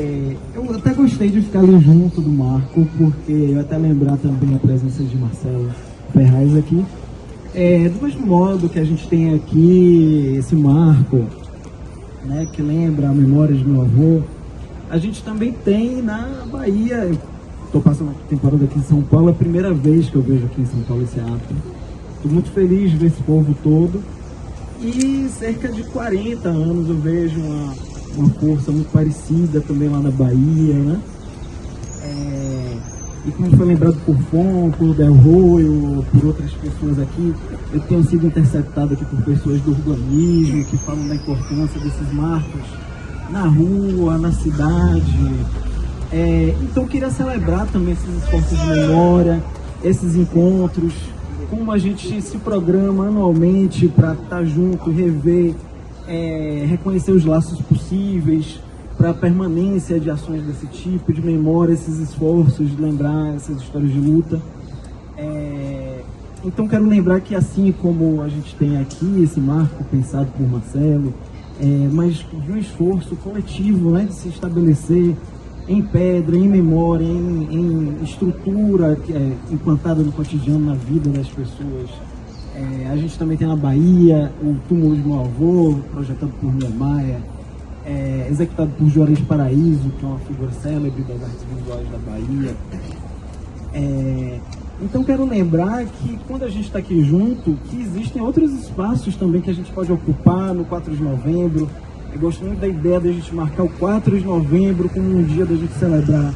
Eu até gostei de ficar ali junto do Marco, porque eu até lembrar também a presença de Marcelo Ferraz aqui. Do mesmo modo que a gente tem aqui esse Marco, né, que lembra a memória de meu avô, a gente também tem na Bahia. Estou passando a temporada aqui em São Paulo, é a primeira vez que eu vejo aqui em São Paulo esse ato. Estou muito feliz de ver esse povo todo. E cerca de 40 anos eu vejo uma força muito parecida também lá na Bahia, né? E como foi lembrado por Fon, por Del Roio, por outras pessoas aqui, eu tenho sido interceptado aqui por pessoas do urbanismo que falam da importância desses marcos na rua, na cidade. Então eu queria celebrar também esses esforços de memória, esses encontros, como a gente se programa anualmente para estar junto, rever, reconhecer os laços possíveis para a permanência de ações desse tipo, de memória, esses esforços de lembrar essas histórias de luta. Então quero lembrar que assim como a gente tem aqui esse marco pensado por Marcelo, mas de um esforço coletivo, né, de se estabelecer em pedra, em memória, em estrutura implantada no cotidiano, na vida das pessoas. A gente também tem na Bahia o túmulo de meu avô, projetado por Niemeyer, executado por Juarez Paraíso, que é uma figura célebre das artes visuais da Bahia. Então quero lembrar que quando a gente está aqui junto, que existem outros espaços também que a gente pode ocupar no 4 de novembro. Eu gosto muito da ideia de a gente marcar o 4 de novembro como um dia da gente celebrar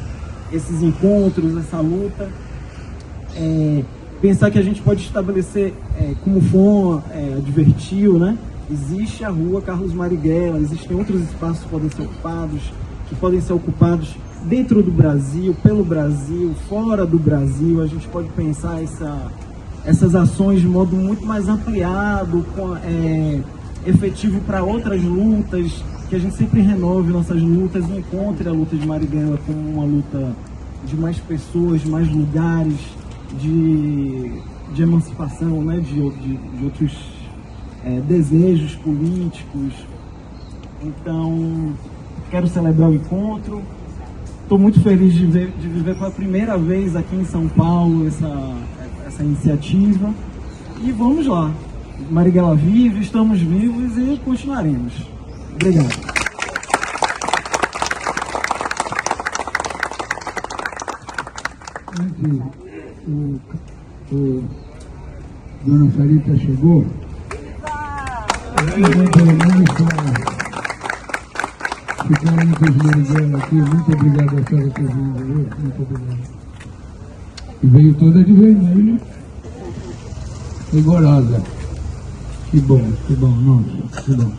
esses encontros, essa luta. Pensar que a gente pode estabelecer, como o Fon advertiu, né? Existe a rua Carlos Marighella, existem outros espaços que podem ser ocupados dentro do Brasil, pelo Brasil, fora do Brasil. A gente pode pensar essas ações de modo muito mais ampliado, efetivo para outras lutas, que a gente sempre renove nossas lutas e encontre a luta de Marighella como uma luta de mais pessoas, de mais lugares, de emancipação, né, de outros desejos políticos. Então, quero celebrar o encontro. Estou muito feliz de viver pela primeira vez aqui em São Paulo essa iniciativa. E vamos lá. Marighella vive, estamos vivos e continuaremos. Obrigado. Antes o Dona Sarita chegou, eu vou pelo menos ficar entre os Marighella aqui. Muito obrigado a senhora por vir, muito obrigado. E veio toda de vermelho, rigorosa. Que bom, nossa, que bom.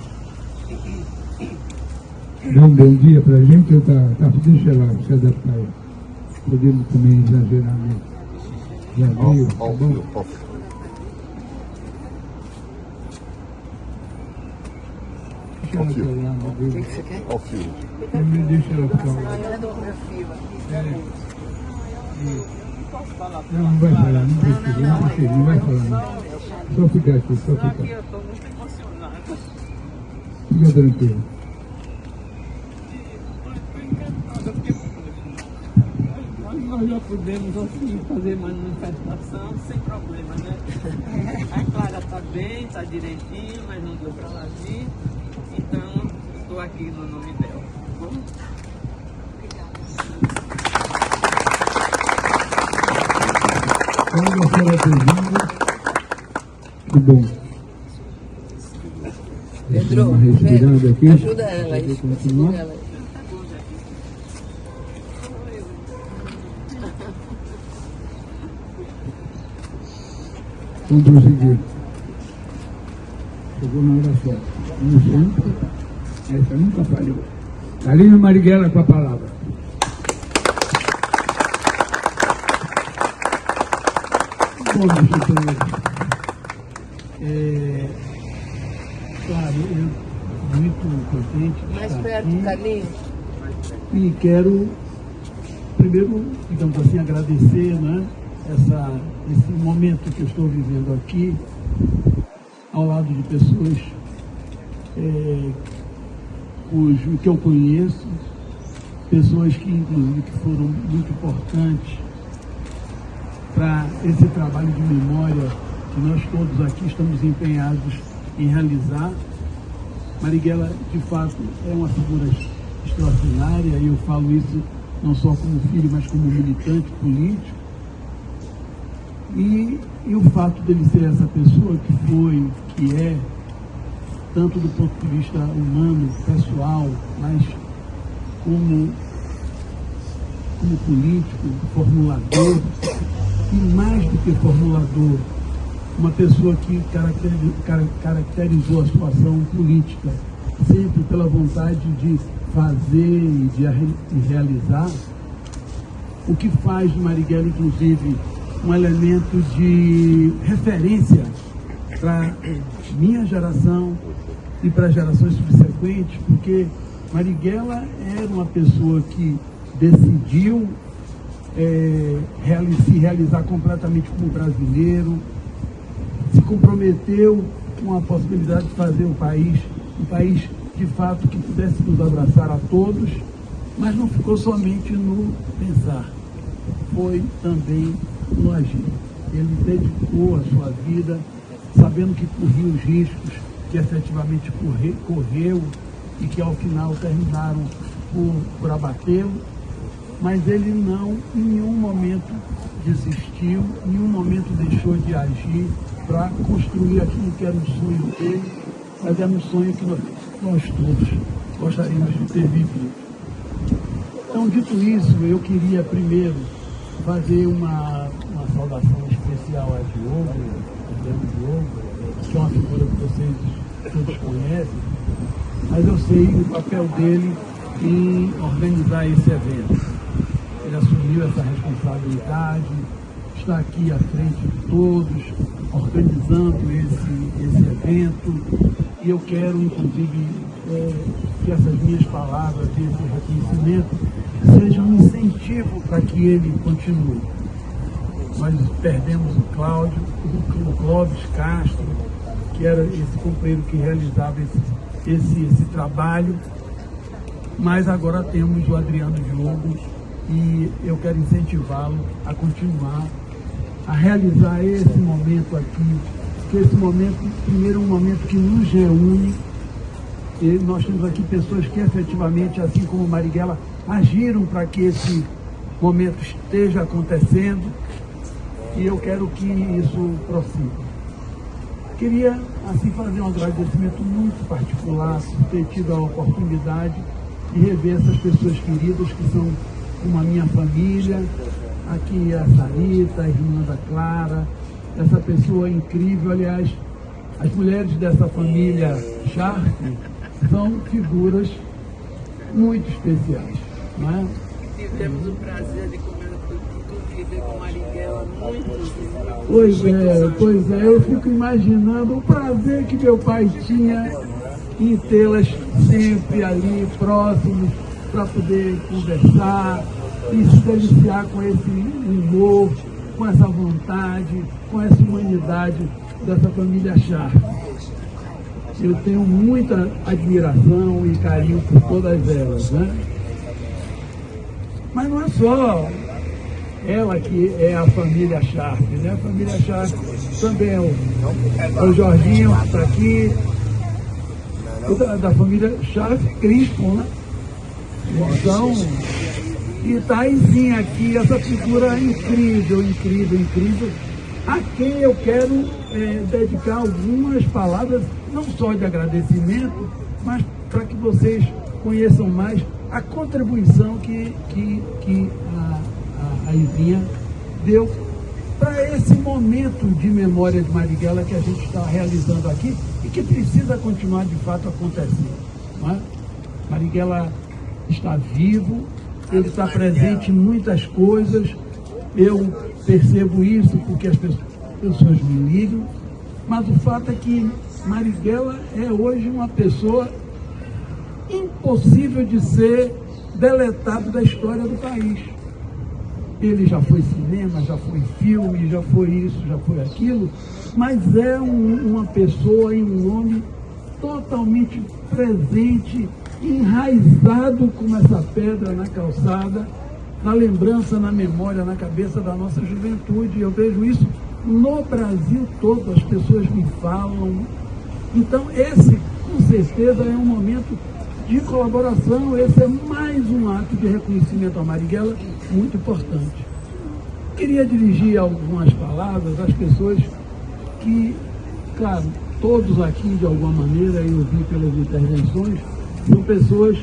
Dá um bom dia pra gente, deixa ela se adaptar aí. Podemos também exagerar mesmo. Já veio, tá bom? Deixa ela falar, meu Deus. O que você quer? Ao fio. Deixa ela ficar lá. Não vai falar, não precisa, não vai falar não. Só ficar aqui, só ficar. Eu estou muito emocionada. Fica tranquilo. Nós já pudemos assim, fazer manifestação sem problema, né? A Clara está bem, está direitinho, mas não deu para ela vir. Então, estou aqui no nome dela. Vamos? Quando a senhora pedindo, que bom. Pedro, Uma respirada aqui. ajuda ela aí. Continuar. Ajuda ela aí. Vamos prosseguir. Chegou na hora certa. Como sempre, essa nunca falhou. Carlinhos Marighella com a palavra. Bom, meus companheiros, claro, eu muito contente de Mais estar perto, aqui. Carlinhos. E quero, primeiro, digamos assim, agradecer, né, esse momento que eu estou vivendo aqui, ao lado de pessoas que eu conheço, pessoas que, inclusive, que foram muito importantes para esse trabalho de memória que nós todos aqui estamos empenhados em realizar. Marighella, de fato, é uma figura extraordinária, e eu falo isso não só como filho, mas como militante político. E o fato dele ser essa pessoa que foi, que é, tanto do ponto de vista humano, pessoal, mas como político, formulador, e mais do que formulador, uma pessoa que caracterizou a sua ação política sempre pela vontade de fazer e de realizar, o que faz de Marighella, inclusive, um elemento de referência para minha geração e para gerações subsequentes, porque Marighella era uma pessoa que decidiu se realizar completamente como brasileiro, se comprometeu com a possibilidade de fazer um país de fato que pudesse nos abraçar a todos, mas não ficou somente no pensar, foi também no agir. Ele dedicou a sua vida, sabendo que corria os riscos que efetivamente correu e que ao final terminaram por abatê-lo, mas ele não, em nenhum momento, desistiu, em nenhum momento deixou de agir para construir aquilo que era um sonho dele, mas era um sonho que nós todos gostaríamos de ter vivido. Então, dito isso, eu queria primeiro fazer uma saudação especial a Diogo, que é uma figura que vocês todos conhecem, mas eu sei o papel dele em organizar esse evento. Ele assumiu essa responsabilidade, está aqui à frente de todos, organizando esse evento, e eu quero, inclusive, que essas minhas palavras, esse reconhecimento, sejam um incentivo para que ele continue. Nós perdemos o Cláudio, o Clóvis Castro, que era esse companheiro que realizava esse trabalho, mas agora temos o Adriano Diogo, e eu quero incentivá-lo a continuar a realizar esse momento aqui, que esse momento, primeiro, é um momento que nos reúne, e nós temos aqui pessoas que efetivamente, assim como Marighella, agiram para que esse momento esteja acontecendo, e eu quero que isso prossiga. Queria, assim, fazer um agradecimento muito particular por ter tido a oportunidade de rever essas pessoas queridas que são como a minha família, aqui a Sarita, a irmã da Clara, essa pessoa incrível. Aliás, as mulheres dessa família Sharp são figuras muito especiais, não é? Tivemos o prazer de conviver com Marighella muitos. Pois é, eu fico imaginando o prazer que meu pai tinha em tê-las sempre ali próximos para poder conversar e se deliciar com esse humor, com essa vontade, com essa humanidade dessa família Sharp. Eu tenho muita admiração e carinho por todas elas, né? Mas não é só ela que é a família Sharp, né? A família Sharp também é o Jorginho que está aqui, da família Sharp Crispo, né? Então, e está aí sim aqui essa figura incrível, a quem eu quero dedicar algumas palavras, não só de agradecimento, mas para que vocês conheçam mais a contribuição que a Ivinha deu para esse momento de memória de Marighella que a gente está realizando aqui e que precisa continuar de fato acontecendo, não é? Marighella está vivo, ele está presente em muitas coisas, eu percebo isso porque as pessoas me ligam, mas o fato é que Marighella é hoje uma pessoa impossível de ser deletado da história do país. Ele já foi cinema, já foi filme, já foi isso, já foi aquilo, mas é uma pessoa e um nome totalmente presente enraizado como essa pedra na calçada, na lembrança, na memória, na cabeça da nossa juventude. Eu vejo isso no Brasil todo, as pessoas me falam. Então, esse, com certeza, é um momento de colaboração, esse é mais um ato de reconhecimento a Marighella muito importante. Queria dirigir algumas palavras às pessoas que, claro, todos aqui, de alguma maneira, eu vi pelas intervenções, são pessoas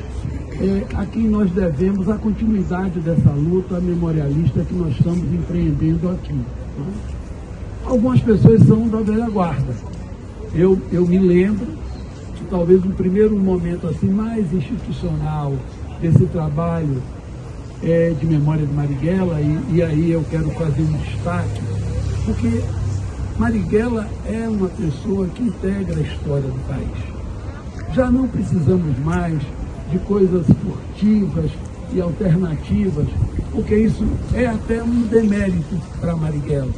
a quem nós devemos a continuidade dessa luta memorialista que nós estamos empreendendo aqui. Né? Algumas pessoas são da velha guarda. Eu me lembro que talvez um primeiro momento assim mais institucional desse trabalho de memória de Marighella, e aí eu quero fazer um destaque, porque Marighella é uma pessoa que integra a história do país. Já não precisamos mais de coisas furtivas e alternativas, porque isso é até um demérito para Marighella.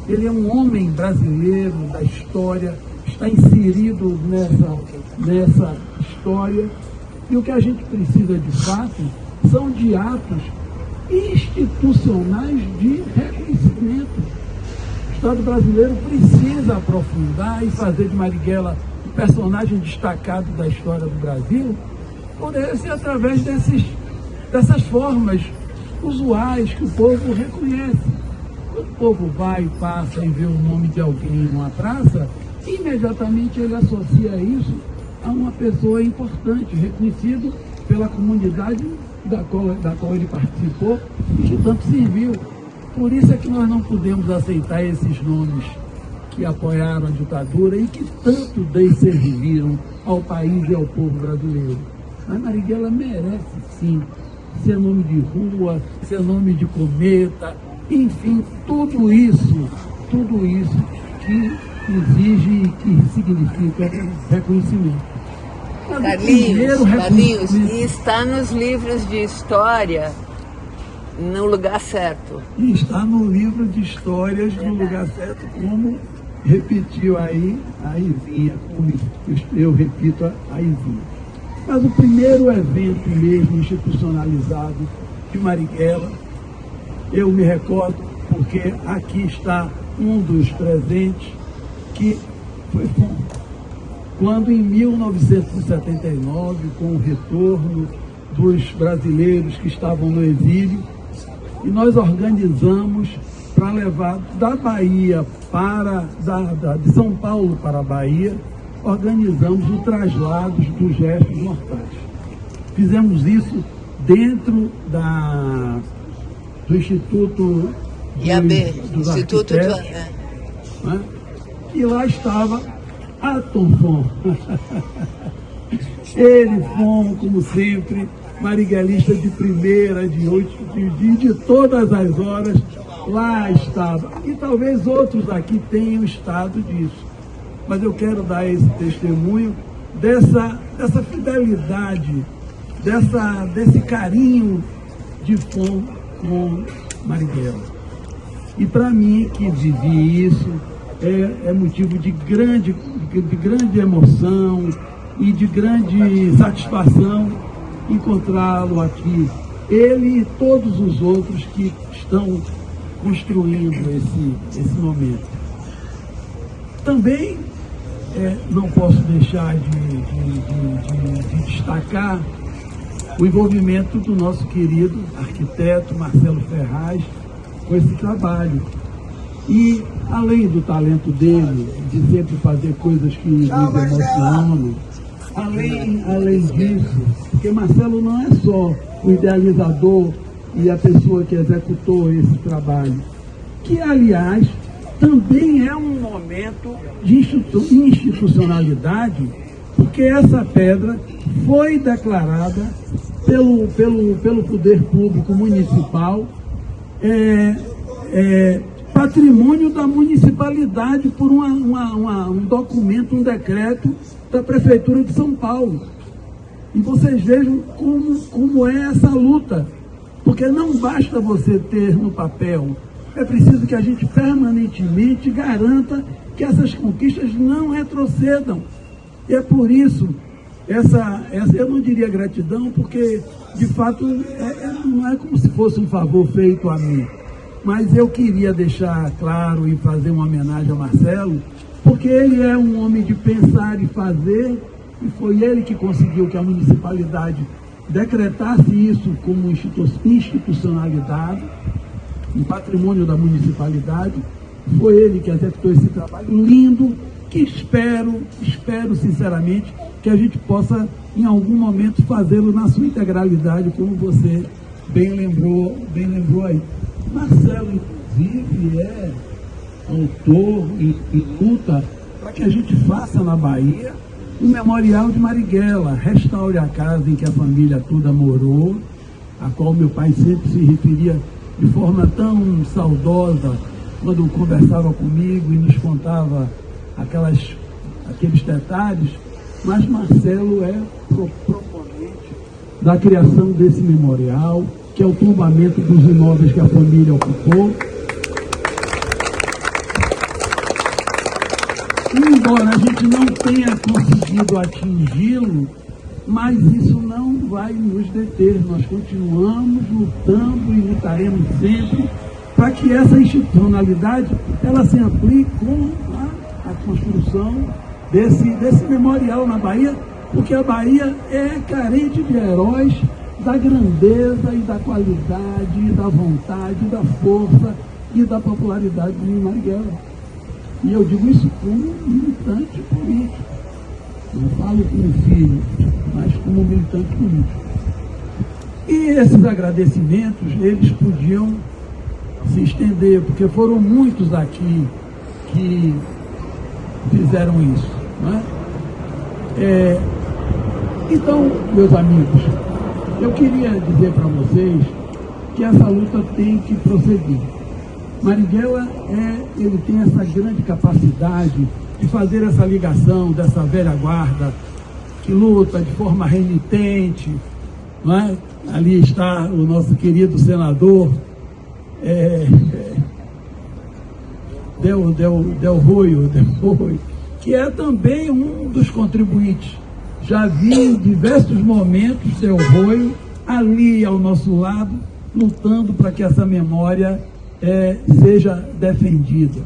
Ele é um homem brasileiro da história, está inserido nessa história, e o que a gente precisa de fato são de atos institucionais de reconhecimento. O Estado brasileiro precisa aprofundar e fazer de Marighella um personagem destacado da história do Brasil, poderia ser através dessas formas usuais que o povo reconhece. Quando o povo vai e passa e vê o nome de alguém numa praça, imediatamente ele associa isso a uma pessoa importante, reconhecido pela comunidade da qual ele participou e que tanto serviu. Por isso é que nós não podemos aceitar esses nomes que apoiaram a ditadura e que tanto serviram ao país e ao povo brasileiro. Mas Marighella merece, sim, ser nome de rua, ser nome de cometa, enfim, tudo isso que exige e que significa reconhecimento. Carlinhos, e está nos livros de história no lugar certo. E está no livro de histórias no lugar certo, como repetiu aí a Izinha, como eu repito a Izinha. Mas o primeiro evento mesmo institucionalizado de Marighella, eu me recordo, porque aqui está um dos presentes, que foi quando em 1979, com o retorno dos brasileiros que estavam no exílio, e nós organizamos para levar da Bahia de São Paulo para a Bahia, organizamos o traslado dos restos mortais. Fizemos isso dentro do Instituto dos Arquitetos, né? E lá estava Atom Fon. Ele, Fon, como sempre, marighelista de primeira, de 8 de todas as horas, lá estava. E talvez outros aqui tenham estado disso. Mas eu quero dar esse testemunho dessa fidelidade, desse carinho de Fon com Marighella. E para mim, que vivi isso, é motivo de grande emoção e de grande satisfação encontrá-lo aqui. Ele e todos os outros que estão construindo esse momento. Também não posso deixar de destacar o envolvimento do nosso querido arquiteto Marcelo Ferraz com esse trabalho. E, além do talento dele, de sempre fazer coisas que nos emocionam, além disso, porque Marcelo não é só o idealizador e a pessoa que executou esse trabalho, que, aliás, também é um momento de institucionalidade, porque essa pedra foi declarada pelo poder público municipal patrimônio da municipalidade por um documento, um decreto da Prefeitura de São Paulo. E vocês vejam como é essa luta, porque não basta você ter no papel, é preciso que a gente permanentemente garanta que essas conquistas não retrocedam. E é por isso eu não diria gratidão, porque de fato não é como se fosse um favor feito a mim, mas eu queria deixar claro e fazer uma homenagem a Marcelo, porque ele é um homem de pensar e fazer, e foi ele que conseguiu que a municipalidade decretasse isso como institucionalidade, um patrimônio da municipalidade. Foi ele que executou esse trabalho lindo, que espero sinceramente que a gente possa em algum momento fazê-lo na sua integralidade, como você bem lembrou aí. Marcelo, inclusive, é autor e luta para que a gente faça na Bahia um memorial de Marighella, restaure a casa em que a família toda morou, a qual meu pai sempre se referia de forma tão saudosa quando conversava comigo e nos contava aqueles detalhes. Mas Marcelo é proponente da criação desse memorial, que é o tombamento dos imóveis que a família ocupou. E embora a gente não tenha conseguido atingi-lo, mas isso não vai nos deter. Nós continuamos lutando e lutaremos sempre para que essa institucionalidade ela se amplie com a construção desse memorial na Bahia, porque a Bahia é carente de heróis da grandeza e da qualidade, e da vontade, da força e da popularidade de Marighella. E eu digo isso como militante político. Não falo como filho, mas como militante político. E esses agradecimentos, eles podiam se estender, porque foram muitos aqui que fizeram isso. Não é? Então, meus amigos, eu queria dizer para vocês que essa luta tem que prosseguir. Marighella ele tem essa grande capacidade de fazer essa ligação dessa velha guarda que luta de forma renitente, não é? Ali está o nosso querido senador Del Roio, que é também um dos contribuintes. Já vi em diversos momentos Del Roio ali ao nosso lado, lutando para que essa memória seja defendida.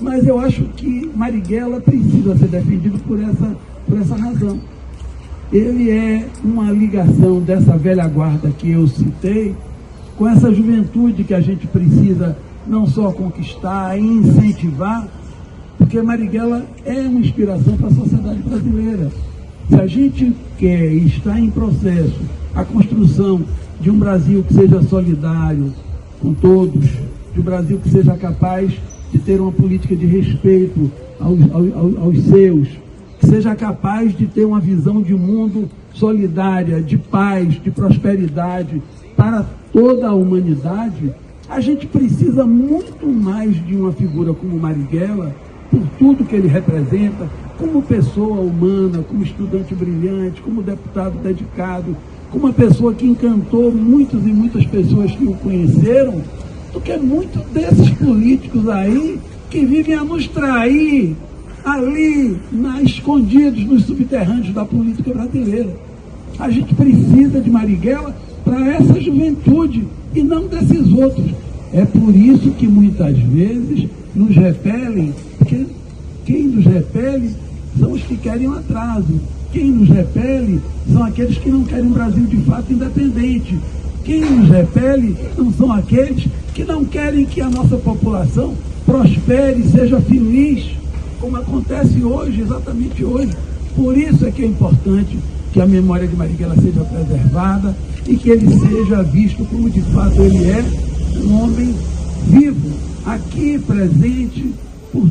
Mas eu acho que Marighella precisa ser defendido por essa razão. Ele é uma ligação dessa velha guarda que eu citei com essa juventude que a gente precisa não só conquistar e incentivar, porque Marighella é uma inspiração para a sociedade brasileira. Se a gente quer e está em processo a construção de um Brasil que seja solidário com todos, de um Brasil que seja capaz de ter uma política de respeito aos seus, que seja capaz de ter uma visão de mundo solidária, de paz, de prosperidade para toda a humanidade, a gente precisa muito mais de uma figura como Marighella, por tudo que ele representa, como pessoa humana, como estudante brilhante, como deputado dedicado, como uma pessoa que encantou muitas e muitas pessoas que o conheceram, do que muitos desses políticos aí que vivem a nos trair ali, escondidos nos subterrâneos da política brasileira. A gente precisa de Marighella para essa juventude e não desses outros. É por isso que muitas vezes nos repelem, porque quem nos repele são os que querem um atraso. Quem nos repele são aqueles que não querem um Brasil de fato independente. Quem nos repele não são aqueles que não querem que a nossa população prospere, seja feliz, como acontece hoje, exatamente hoje. Por isso é que é importante que a memória de Marighella seja preservada e que ele seja visto como de fato ele é, um homem vivo, aqui presente, por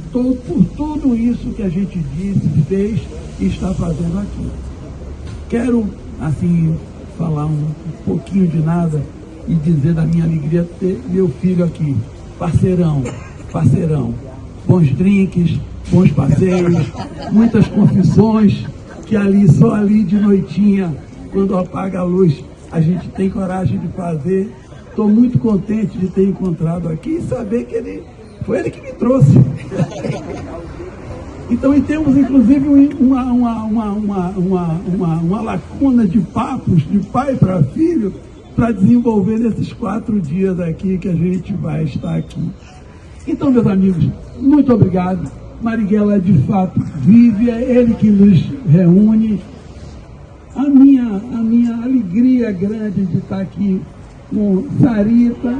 tudo isso que a gente disse, fez e está fazendo aqui. Quero, assim, falar um pouquinho de nada e dizer da minha alegria de ter meu filho aqui, parceirão, bons drinks, bons passeios, muitas confissões que só ali de noitinha, quando apaga a luz, a gente tem coragem de fazer. Estou muito contente de ter encontrado aqui e saber que foi ele que me trouxe. Então, e temos inclusive uma lacuna de papos de pai para filho para desenvolver nesses 4 dias aqui que a gente vai estar aqui. Então, meus amigos, muito obrigado. Marighella, de fato, vive, é ele que nos reúne. A minha alegria grande de estar aqui com Sarita,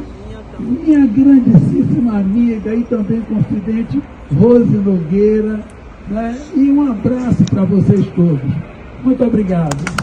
minha grandíssima amiga e também confidente Rose Nogueira, né? E um abraço para vocês todos. Muito obrigado.